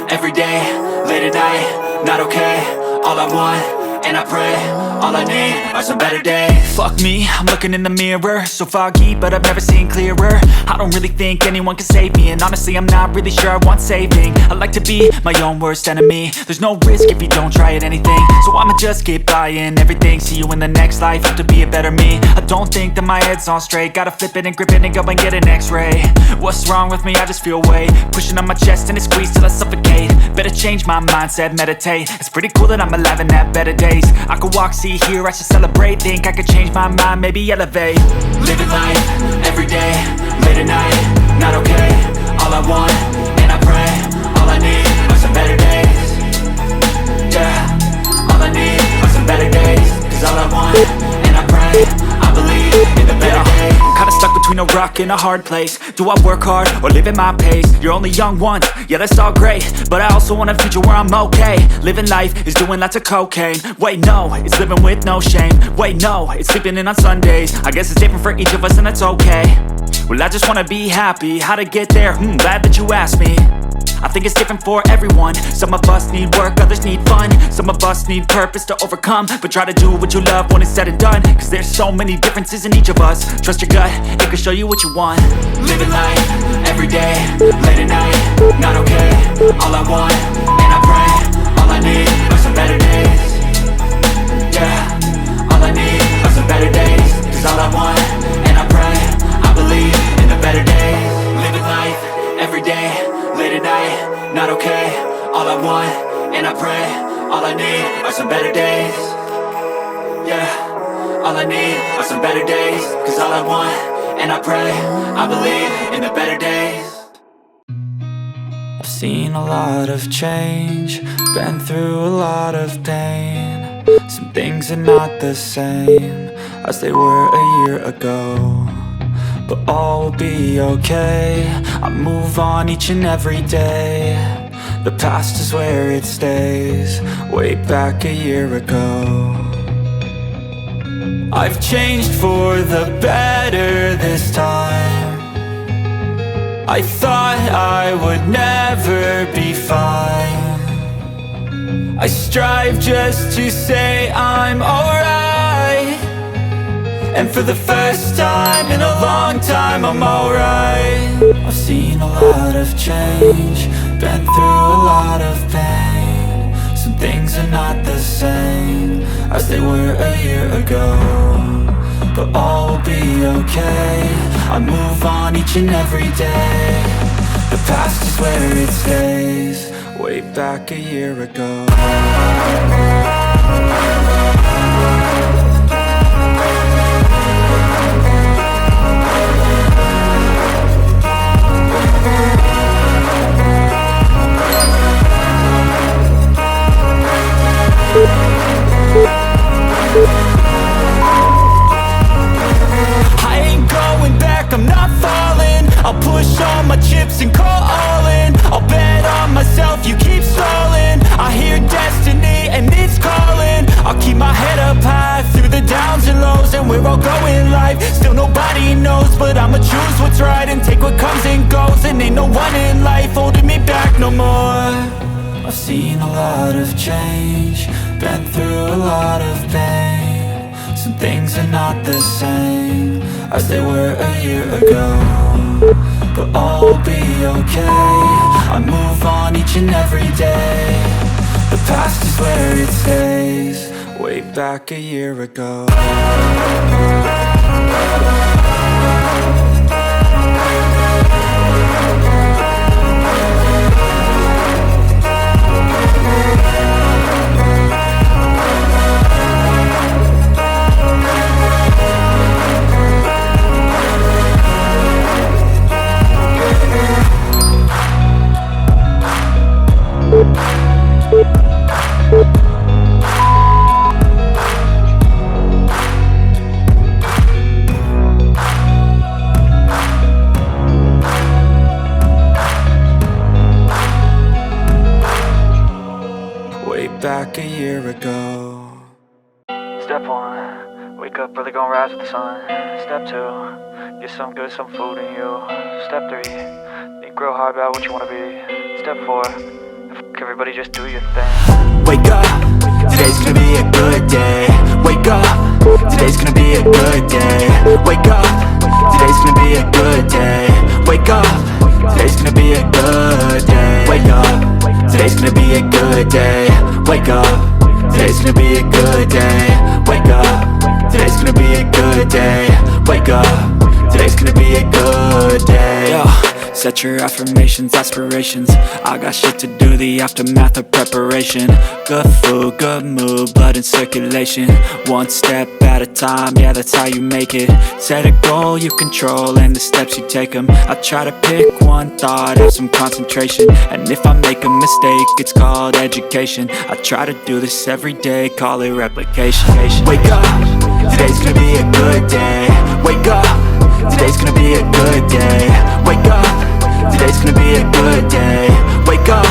every day, late at night, not okay. All I want, and I pray, all I need are some better days. Fuck me, I'm looking in the mirror, so foggy, but I've never seen clearer. I don't really think anyone can save me, and honestly I'm not really sure I want saving. I like to be my own worst enemy. There's no risk if you don't try at anything, so I'ma just keep buying everything. See you in the next life, have to be a better me. I don't think that my head's on straight, gotta flip it and grip it and go and get an x-ray. What's wrong with me? I just feel weight pushing on my chest and it squeezes till I suffocate. Better change my mindset, meditate. It's pretty cool that I'm alive and have better days. I could walk, see, hear, I should celebrate. Think I could change my mind, maybe elevate. Living life, everyday, late at night, not okay. All I want, and I pray, all I need are some better days. Yeah, all I need are some better days. Cause all I want, and I pray, I believe in the better days. I'm kinda stuck between a rock and a hard place. Do I work hard or live at my pace? You're only young once, yeah that's all great, but I also want a future where I'm okay. Living life is doing lots of cocaine. Wait no, it's living with no shame. Wait no, it's sleeping in on Sundays. I guess it's different for each of us and that's okay. Well I just wanna be happy, how to get there? Glad that you asked me. I think it's different for everyone. Some of us need work, others need fun. Some of us need purpose to overcome. But try to do what you love when it's said and done. Cause there's so many differences in each of us. Trust your gut, it can show you what you want. Living life, everyday, late at night, not okay. All I want, and I pray, all I need are some better days. Yeah, all I need are some better days. Cause all I want, and I pray, I believe in the better days. Living life, everyday, late at night, not okay. All I want, and I pray, all I need are some better days. Yeah, all I need are some better days. Cause all I want, and I pray, I believe in the better days. I've seen a lot of change, been through a lot of pain. Some things are not the same as they were a year ago, but all will be okay. I move on each and every day. The past is where it stays, way back a year ago. I've changed for the better this time. I thought I would never be fine. I strive just to say I'm alright, and for the first time in a long time I'm alright. I've seen a lot of change, been through a lot of pain. Some things are not the same as they were a year ago, but all will be okay. I move on each and every day. The past is where it stays, way back a year ago. I ain't going back, I'm not falling. I'll push all my chips and call all in. I'll bet on myself, you keep stalling. I hear destiny and it's calling. I'll keep my head up high through the downs and lows, and we're all going live. Still nobody knows, but I'ma choose what's right and take what comes and goes. And ain't no one in life holding me back no more. I've seen a lot of change, been through a lot of pain. Some things are not the same as they were a year ago, but all will be okay. I move on each and every day. The past is where it stays, way back a year ago. Back a year ago. Step 1, wake up early, gonna rise with the sun. Step 2, get some good, some food in you. Step 3, think real hard about what you wanna be. Step 4, everybody just do your thing. Wake up, today's gonna be a good day. Wake up, today's gonna be a good day. Wake up, today's gonna be a good day. Wake up, today's gonna be a good day. Wake up, today's gonna be a good day. Wake up, today's gonna be a good day. Wake up, today's gonna be a good day. Wake up, today's gonna be a good day. Yo, set your affirmations, aspirations. I got shit to do, the aftermath of preparation. Good food, good mood, blood in circulation. One step at a time, yeah, that's how you make it. Set a goal you control and the steps you take them. I try to pick one thought, have some concentration. And if I make a mistake, it's called education. I try to do this every day, call it replication. Wake up, today's gonna be a good day. Wake up, today's gonna be a good day. Wake up, today's gonna be a good day. Wake up,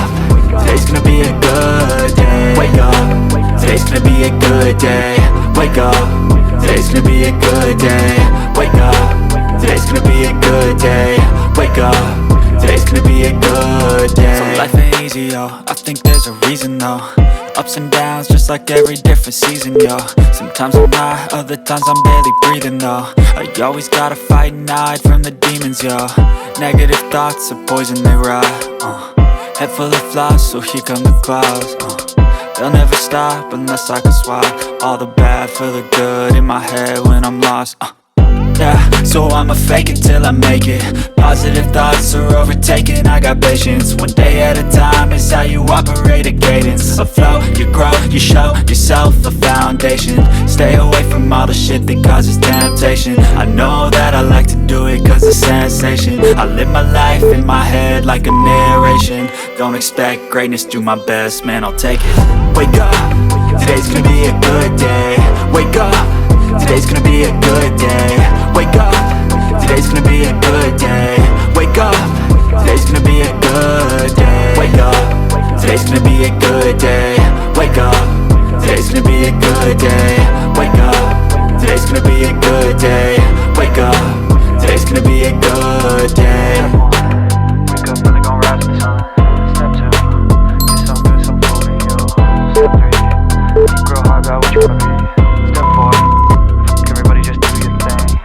today's gonna be a good day. Wake up, today's gonna be a good day. Wake up, today's gonna be a good day. Wake up, today's gonna be a good day. Wake up, today's gonna be a good day. So life ain't easy, yo, I think there's a reason though. Ups and downs, just like every different season, yo. Sometimes I'm high, other times I'm barely breathing, though. I always gotta fight and hide from the demons, yo. Negative thoughts are poison, they rot. Head full of flies, so here come the clouds. They'll never stop unless I can swap all the bad for the good in my head when I'm lost. Yeah, so I'ma fake it till I make it. Positive thoughts are overtaken, I got patience. One day at a time is how you operate a cadence. A flow, you grow, you show yourself a foundation. Stay away from all the shit that causes temptation. I know that I like to do it cause it's sensation. I live my life in my head like a narration. Don't expect greatness, do my best, man, I'll take it. Wake up, today's gonna be a good day. Wake up, today's gonna be a good day. Wake up, today's gonna be a good day. Wake up, today's gonna be a good day. Wake up, today's gonna be a good day. Wake up, today's gonna be a good day. Wake up, today's gonna be a good day. Wake up, today's gonna be a good day. Wake up, really gon' rise to the sun. Step 2, get some good, some food in you. Step 3, think real hard about what you wanna be. Step 4, everybody just do your thing.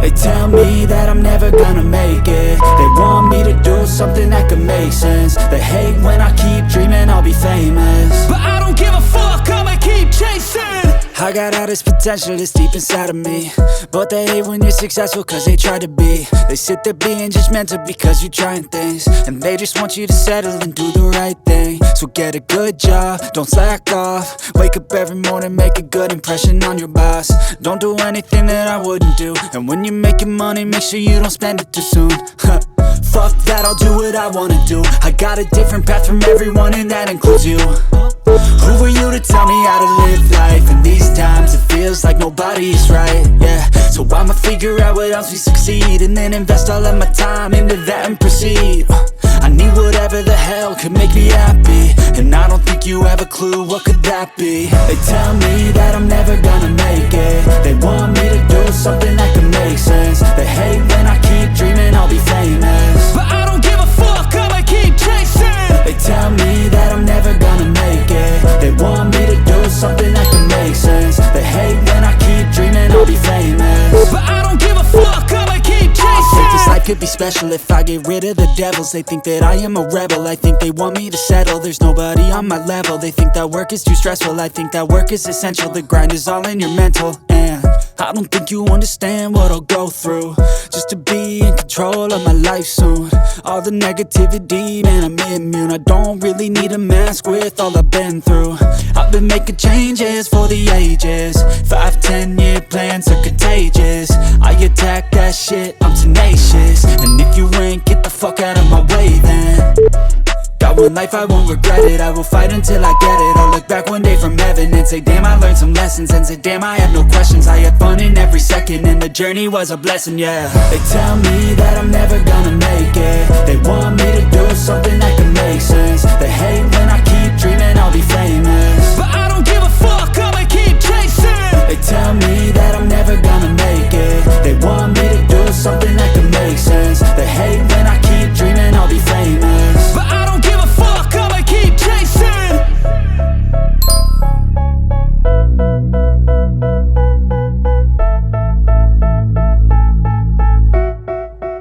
They tell me that I'm never gonna make it. They want me to do something that could make sense. They hate when I keep dreaming I'll be famous, but I don't give a fuck, I'ma keep chasing. I got all this potential that's deep inside of me, but they hate when you're successful cause they try to be. They sit there being judgmental because you're trying things, and they just want you to settle and do the right thing. So get a good job, don't slack off. Wake up every morning, make a good impression on your boss. Don't do anything that I wouldn't do, and when you're making money, make sure you don't spend it too soon. Fuck that, I'll do what I wanna do. I got a different path from everyone and that includes you. Who are you to tell me how to live life? In these times it feels like nobody is right, yeah. So I'ma figure out what else we succeed, and then invest all of my time into that and proceed. I need whatever the hell could make me happy, and I don't think you have a clue what could that be. They tell me that I'm never gonna make it. They want me to do something that can make sense. They hate when I keep dreaming I'll be famous, but I don't give a fuck, I'ma keep chasing. They tell me that I'm never gonna make it. They want me to do something that can make sense. They hate when I keep dreaming I'll be famous, but I don't give a fuck, I'ma keep chasing. I think this life could be special if I get rid of the devils. They think that I am a rebel, I think they want me to settle. There's nobody on my level, they think that work is too stressful. I think that work is essential, the grind is all in your mental. And I don't think you understand what I'll go through just to be in control of my life soon. All the negativity, man, I'm immune. I don't really need a mask with all I've been through. I've been making changes for the ages. 5-10 year plans are contagious. I attack that shit, I'm tenacious. And if you ain't, get the fuck out of my way then. Got one life, I won't regret it. I will fight until I get it. I'll look back one day from heaven and say damn, I learned some lessons. And say damn, I have no questions. I had fun in every second, and the journey was a blessing, yeah. They tell me that I'm never gonna make it. They want me to do something that can make sense. They hate when I keep dreaming I'll be famous, but I don't give a fuck, I'ma keep chasing. They tell me